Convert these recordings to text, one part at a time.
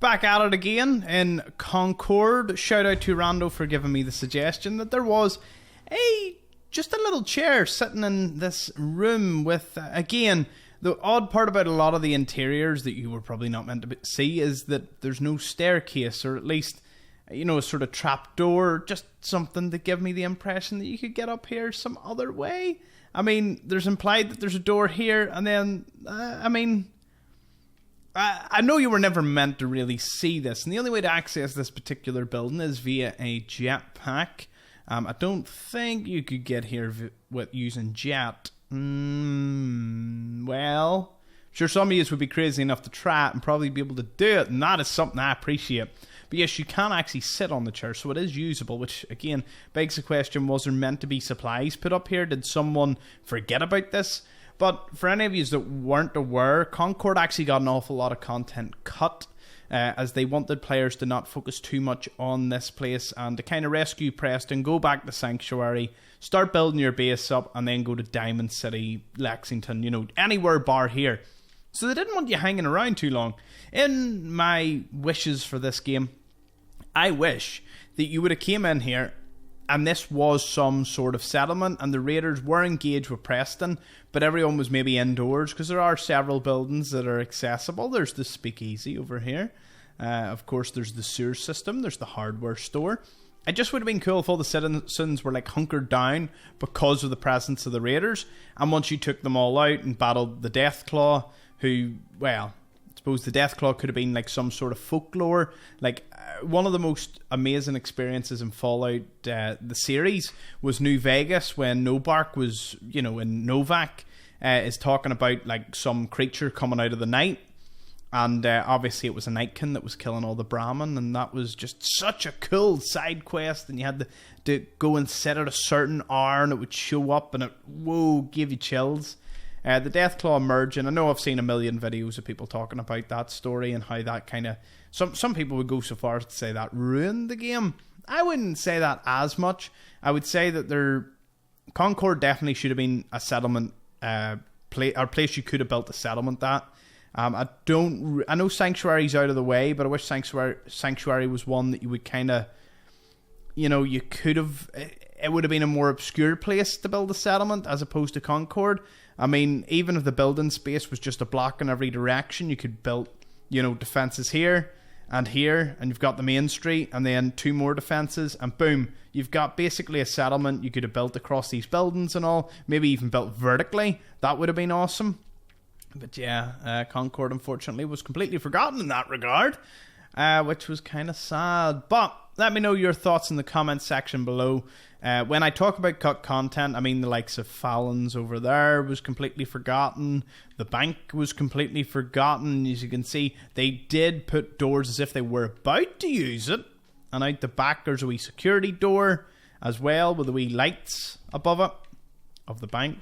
back at it again in Concord. Shout out to Rando for giving me the suggestion that there was just a little chair sitting in this room with, again, the odd part about a lot of the interiors that you were probably not meant to see is that there's no staircase, or at least, you know, a sort of trap door, just something to give me the impression that you could get up here some other way. I mean, there's implied that there's a door here, and then, I know you were never meant to really see this, and the only way to access this particular building is via a jetpack. I don't think you could get here with using jet. Well, sure, some of you would be crazy enough to try it and probably be able to do it, and that is something I appreciate. But yes, you can actually sit on the chair, so it is usable, which again begs the question, was there meant to be supplies put up here? Did someone forget about this? But for any of you that weren't aware, Concord actually got an awful lot of content cut, as they wanted players to not focus too much on this place and to kind of rescue Preston, go back to Sanctuary, start building your base up, and then go to Diamond City, Lexington, you know, anywhere bar here. So they didn't want you hanging around too long. In my wishes for this game, I wish that you would have came in here and this was some sort of settlement and the Raiders were engaged with Preston, but everyone was maybe indoors because there are several buildings that are accessible. There's the speakeasy over here. Of course, there's the sewer system. There's the hardware store. It just would have been cool if all the citizens were like hunkered down because of the presence of the Raiders. And once you took them all out and battled the Deathclaw, who, well, I suppose the Deathclaw could have been like some sort of folklore. Like one of the most amazing experiences in Fallout, the series, was New Vegas when Nobark was, you know, in Novak, is talking about like some creature coming out of the night. And obviously it was a Nightkin that was killing all the Brahmin, and that was just such a cool side quest, and you had to go and sit at a certain hour and it would show up and it, whoa, gave you chills. The Deathclaw emerging, I know I've seen a million videos of people talking about that story and how that kind of, some people would go so far as to say that ruined the game. I wouldn't say that as much. I would say that Concord definitely should have been a settlement place you could have built a settlement at. I know Sanctuary's out of the way, but I wish Sanctuary was one that you would kind of, you know, you could have, it would have been a more obscure place to build a settlement as opposed to Concord. I mean, even if the building space was just a block in every direction, you could build, you know, defenses here, and you've got the main street, and then 2 more defenses, and boom, you've got basically a settlement you could have built across these buildings and all, maybe even built vertically. That would have been awesome. But yeah, Concord unfortunately was completely forgotten in that regard, which was kind of sad. But let me know your thoughts in the comments section below. When I talk about cut content, I mean the likes of Fallon's over there was completely forgotten. The bank was completely forgotten. As you can see, they did put doors as if they were about to use it. And out the back there's a wee security door as well with the wee lights above it of the bank.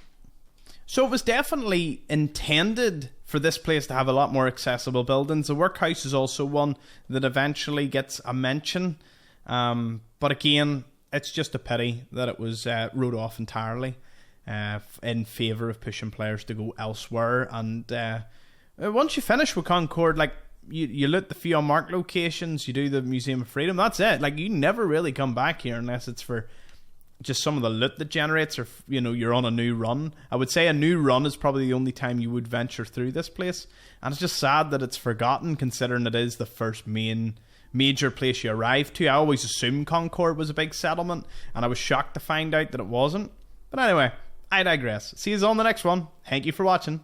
So it was definitely intended for this place to have a lot more accessible buildings. The workhouse is also one that eventually gets a mention. But again, it's just a pity that it was wrote off entirely in favour of pushing players to go elsewhere. And once you finish with Concord, like you loot the few unmarked locations, you do the Museum of Freedom, that's it. Like you never really come back here unless it's for just some of the loot that generates, or, you know, you're on a new run. I would say a new run is probably the only time you would venture through this place. And it's just sad that it's forgotten, considering it is the first major place you arrived to. I always assumed Concord was a big settlement, and I was shocked to find out that it wasn't. But anyway, I digress. See you on the next one. Thank you for watching.